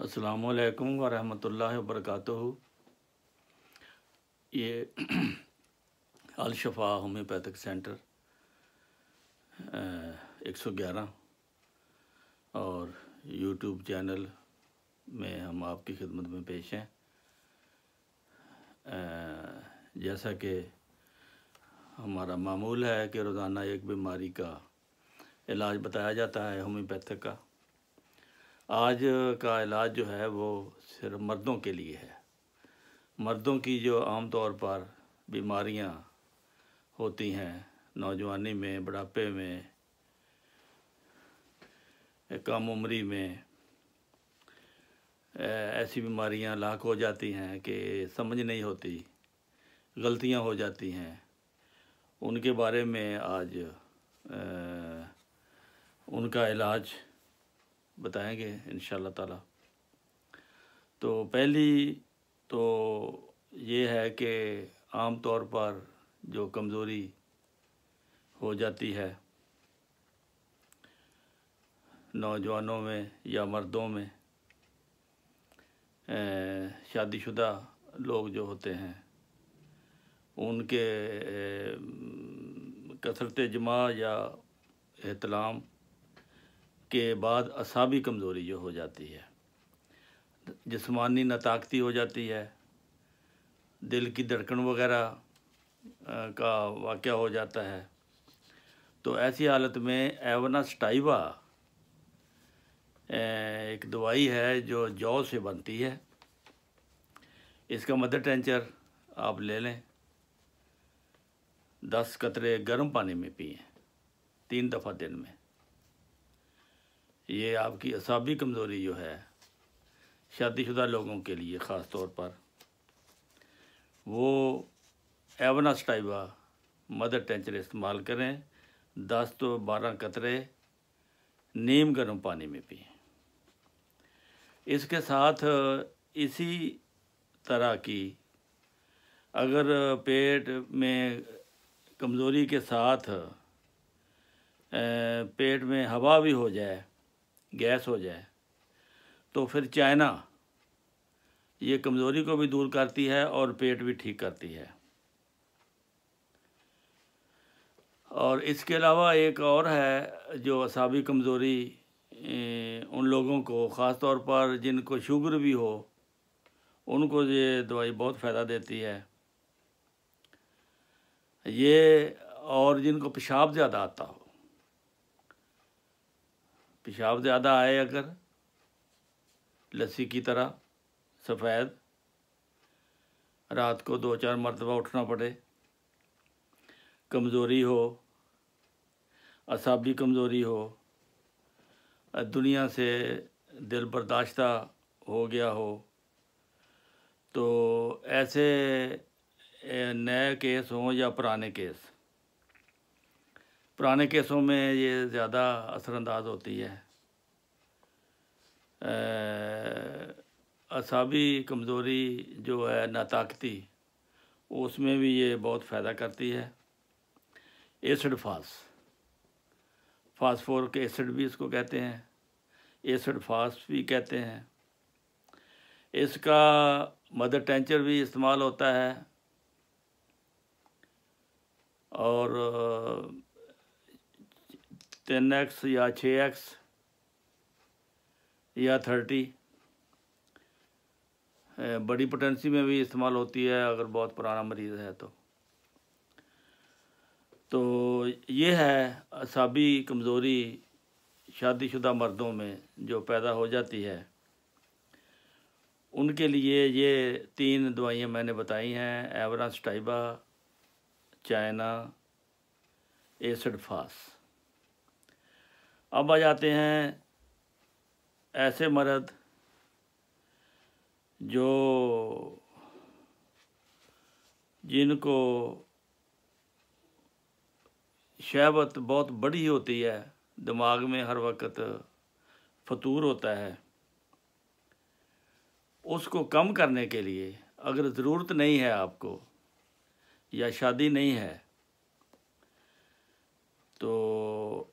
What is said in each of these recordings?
अस्सलामुअलैकुम वरहमतुल्लाहि वबरकातुहू। ये अल शफा होम्योपैथिक सेंटर 111 और यूट्यूब चैनल में हम आपकी खिदमत में पेश हैं। जैसा कि हमारा मामूल है कि रोज़ाना एक बीमारी का इलाज बताया जाता है होम्योपैथिक का। आज का इलाज जो है वो सिर्फ मर्दों के लिए है। मर्दों की जो आम तौर पर बीमारियां होती हैं, नौजवानी में, बुढ़ापे में, कम उम्री में, ऐसी बीमारियां लाख हो जाती हैं कि समझ नहीं होती, गलतियां हो जाती हैं। उनके बारे में आज उनका इलाज बताएंगे इंशाअल्लाह ताला। तो पहली तो ये है कि आम तौर पर जो कमज़ोरी हो जाती है नौजवानों में या मर्दों में, शादीशुदा लोग जो होते हैं उनके कसरत जमा या एहतलाम के बाद असाबी कमज़ोरी जो हो जाती है, जिस्मानी नाताकती हो जाती है, दिल की धड़कन वगैरह का वाक़या हो जाता है। तो ऐसी हालत में एवना स्टाइवा एक दवाई है जो जौ से बनती है। इसका मदर टेंचर आप ले लें, 10 कतरे गर्म पानी में पिएं 3 दफ़ा दिन में। ये आपकी असाबी कमज़ोरी जो है शादीशुदा लोगों के लिए ख़ास तौर पर, वो एवना स्टाइवा मदर टेंचर इस्तेमाल करें। 10 तो 12 कतरे नीम गर्म पानी में पिएं। इसके साथ इसी तरह की अगर पेट में कमज़ोरी के साथ पेट में हवा भी हो जाए, गैस हो जाए, तो फिर चाइना ये कमज़ोरी को भी दूर करती है और पेट भी ठीक करती है। और इसके अलावा एक और है जो असाबी कमज़ोरी उन लोगों को, ख़ास तौर पर जिनको शुगर भी हो, उनको ये दवाई बहुत फ़ायदा देती है। ये और जिनको पेशाब ज़्यादा आता हो, पेशाब ज़्यादा आए अगर, लस्सी की तरह सफ़ेद, रात को 2-4 मरतबा उठना पड़े, कमज़ोरी हो, असाबी कमज़ोरी हो, दुनिया से दिल बर्दाश्ता हो गया हो, तो ऐसे नए केस हों या पुराने केस, पुराने केसों में ये ज़्यादा असरअंदाज होती है। असाबी कमज़ोरी जो है नाताकती, उसमें भी ये बहुत फ़ायदा करती है। एसिड फास्फोरिक एसिड भी इसको कहते हैं, एसिड फास्ट भी कहते हैं। इसका मदर टेंचर भी इस्तेमाल होता है और 10x या 6x या 30 बड़ी पोटेंसी में भी इस्तेमाल होती है अगर बहुत पुराना मरीज़ है तो ये है असाबी कमज़ोरी शादीशुदा मर्दों में जो पैदा हो जाती है। उनके लिए ये 3 दवाइयाँ मैंने बताई हैं, एवना स्टाइवा, चाइना, एसिड फास्ट। अब आ जाते हैं ऐसे मर्द जिनको शहवत बहुत बड़ी होती है, दिमाग में हर वक्त फतूर होता है। उसको कम करने के लिए अगर ज़रूरत नहीं है आपको या शादी नहीं है, तो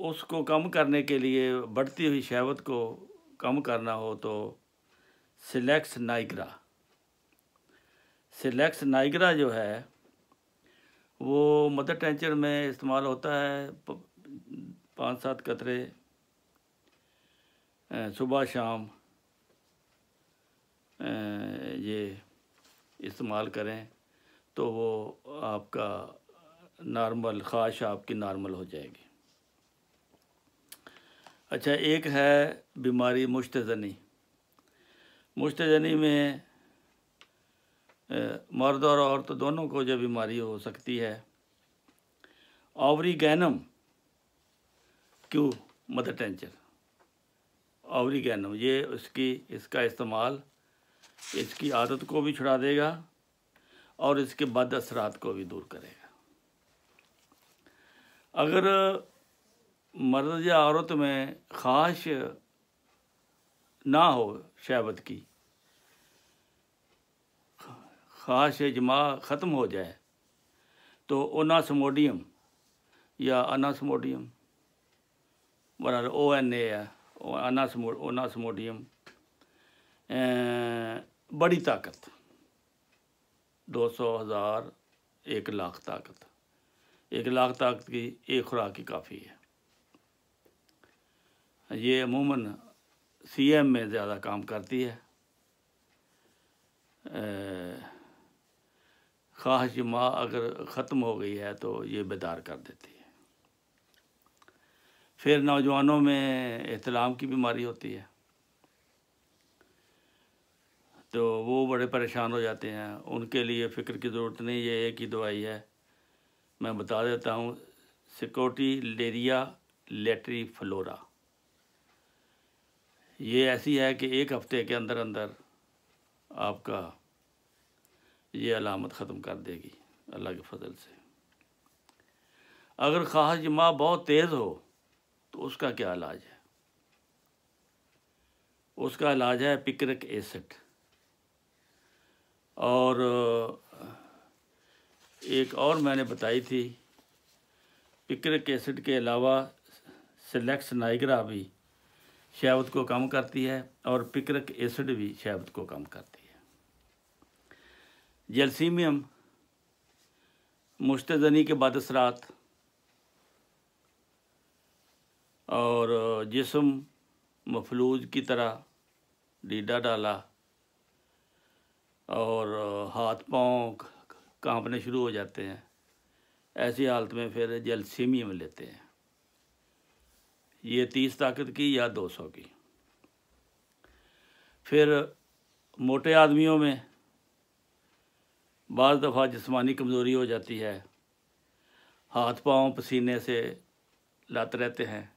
उसको कम करने के लिए, बढ़ती हुई शहवत को कम करना हो तो सिलेक्स नाइग्रा जो है वो मदर टेंचर में इस्तेमाल होता है। 5-7 कतरे सुबह शाम ये इस्तेमाल करें तो वो आपका नॉर्मल ख़ाश आपकी नॉर्मल हो जाएगी। अच्छा, एक है बीमारी मुश्तज़नी में मर्द और औरत दोनों को जो बीमारी हो सकती है। ऑवरीगैनम क्यों मदर टेंचर ऑवरीगैनम ये इसका इस्तेमाल इसकी आदत को भी छुड़ा देगा और इसके बद असरात को भी दूर करेगा। अगर मर्द या औरत में ख़ाश ना हो, शहवत की ख़ाश जमा ख़त्म हो जाए तो ओनास्मोडियम या अनास्मोडियम बराबर ONA है, ओनास्मोडियम बड़ी ताकत 200,000 1,00,000 ताकत 1,00,000 ताकत की एक खुराक ही काफ़ी है। ये अमूमन CM में ज़्यादा काम करती है। ख़ाश जमा अगर ख़त्म हो गई है तो ये बेदार कर देती है। फिर नौजवानों में एहतलाम की बीमारी होती है तो वो बड़े परेशान हो जाते हैं। उनके लिए फ़िक्र की ज़रूरत नहीं, ये एक ही दवाई है, मैं बता देता हूँ, स्कोटिलेरिया लेट्रीफ्लोरा। ये ऐसी है कि 1 हफ़्ते के अंदर अंदर आपका ये अलामत ख़त्म कर देगी अल्लाह के फजल से। अगर ख़ास जमा बहुत तेज़ हो तो उसका क्या इलाज है? उसका इलाज है पिक्रिक एसिड। और एक और मैंने बताई थी, पिक्रिक एसिड के अलावा सिलेक्स नाइग्रा भी शहवत को कम करती है और पिक्रिक एसिड भी शहवत को कम करती है। जैल्सीमियम मुश्तज़नी के बाद असरात और जिस्म मफलूज की तरह डीडा डाला और हाथ पाँव कांपने शुरू हो जाते हैं, ऐसी हालत में फिर जैल्सीमियम लेते हैं। ये 30 ताकत की या 200 की। फिर मोटे आदमियों में बाज़ दफ़ा जिस्मानी कमज़ोरी हो जाती है, हाथ पाँव पसीने से लत रहते हैं,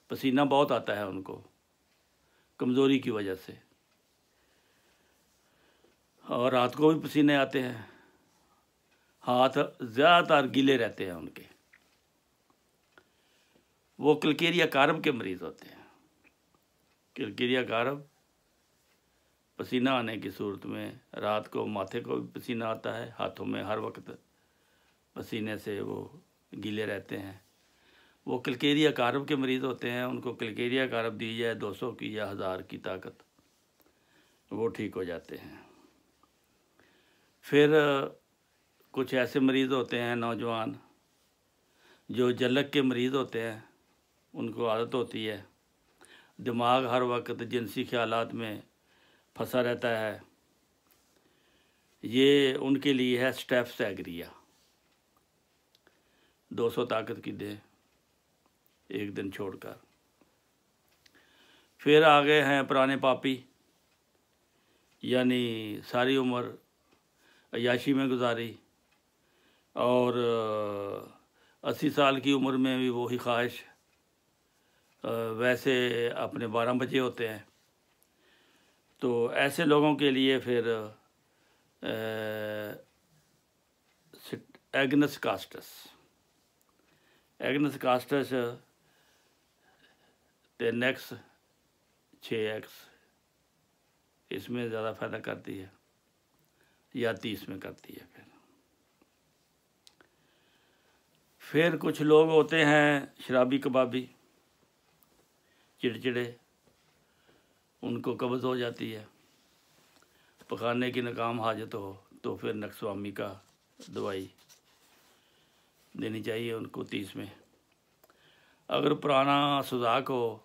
पसीना बहुत आता है उनको कमज़ोरी की वजह से, और रात को भी पसीने आते हैं, हाथ ज़्यादातर गीले रहते हैं उनके। वो क्लकेरिया कारब के मरीज़ होते हैं। क्लकेरिया कारब पसीना आने की सूरत में रात को माथे को भी पसीना आता है, हाथों में हर वक्त पसीने से वो गीले रहते हैं। वो क्लकेरिया कारब के मरीज़ होते हैं। उनको क्लकेरिया कारब दी जाए 200 की या 1000 की ताकत, वो ठीक हो जाते हैं। फिर कुछ ऐसे मरीज़ होते हैं नौजवान जो जलक के मरीज़ होते हैं, उनको आदत होती है, दिमाग हर वक्त जिनसी ख्यालात में फंसा रहता है। ये उनके लिए है स्टेप्सएग्रिया, 200 ताकत की दे एक दिन छोड़कर। फिर आगे हैं पुराने पापी, यानी सारी उम्र अय्याशी में गुजारी और 80 साल की उम्र में भी वही ख्वाहिश, वैसे अपने 12 बजे होते हैं। तो ऐसे लोगों के लिए फिर एग्नस कास्टस 10x 6x इसमें ज़्यादा फ़ायदा करती है, या 30 में करती है। फिर कुछ लोग होते हैं शराबी कबाबी, चिड़चिड़े, उनको कब्ज़ हो जाती है। पखाने की नाकाम हाजत हो तो फिर नक्सवामी का दवाई देनी चाहिए उनको 30 में। अगर पुराना सुजाक हो,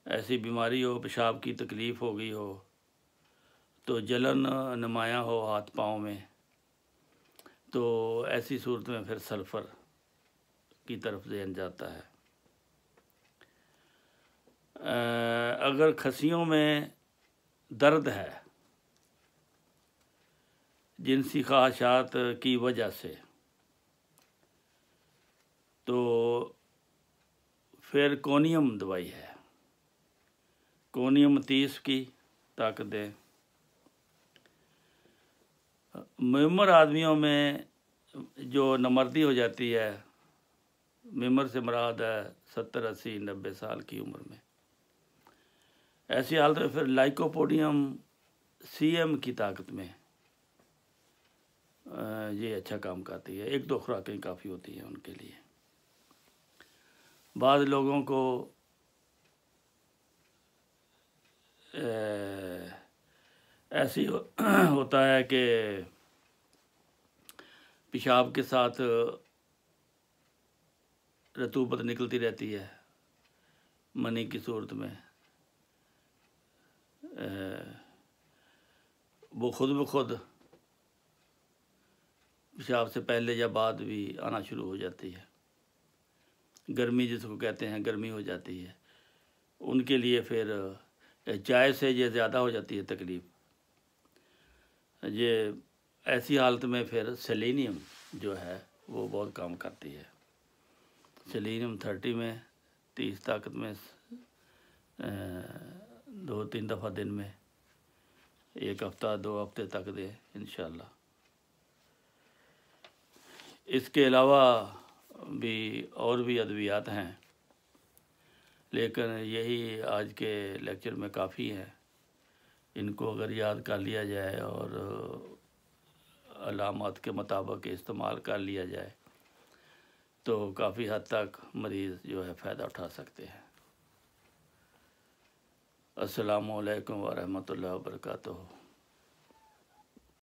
ऐसी बीमारी हो, पेशाब की तकलीफ़ हो गई हो, तो जलन नुमायाँ हो हाथ पाँव में, तो ऐसी सूरत में फिर सल्फ़र की तरफ ज़हन जाता है। अगर खसियों में दर्द है जिनसी ख्वाहिशात की वजह से, तो फिर कोनियम दवाई है। कोनियम 30 की ताकत दे। मुमर आदमियों में जो नमर्दी हो जाती है, मुमर से मुराद है 70, 80, 90 साल की उम्र में, ऐसी हालत में फिर लाइकोपोडियम CM की ताकत में ये अच्छा काम करती है। 1-2 खुराकें काफ़ी होती हैं उनके लिए। बाद लोगों को ऐसी होता है कि पेशाब के साथ रतूबत निकलती रहती है मनी की सूरत में, वो खुद ब खुद पेशाब से पहले या बाद भी आना शुरू हो जाती है। गर्मी जिसको कहते हैं, गर्मी हो जाती है उनके लिए। फिर चाय से ये ज़्यादा हो जाती है तकलीफ़। ये ऐसी हालत में फिर सेलेनियम जो है वो बहुत काम करती है। सेलेनियम 30 में, 30 ताकत में, 2-3 दफ़ा दिन में, 1 हफ़्ता 2 हफ़्ते तक दे इंशाल्लाह। इसके अलावा भी और भी अद्वियात हैं, लेकिन यही आज के लेक्चर में काफ़ी है। इनको अगर याद कर लिया जाए और अलामत के मुताबिक इस्तेमाल कर लिया जाए तो काफ़ी हद तक मरीज़ जो है फ़ायदा उठा सकते हैं। अस्सलामु अलैकुम व रहमतुल्लाहि व बरकातुहू।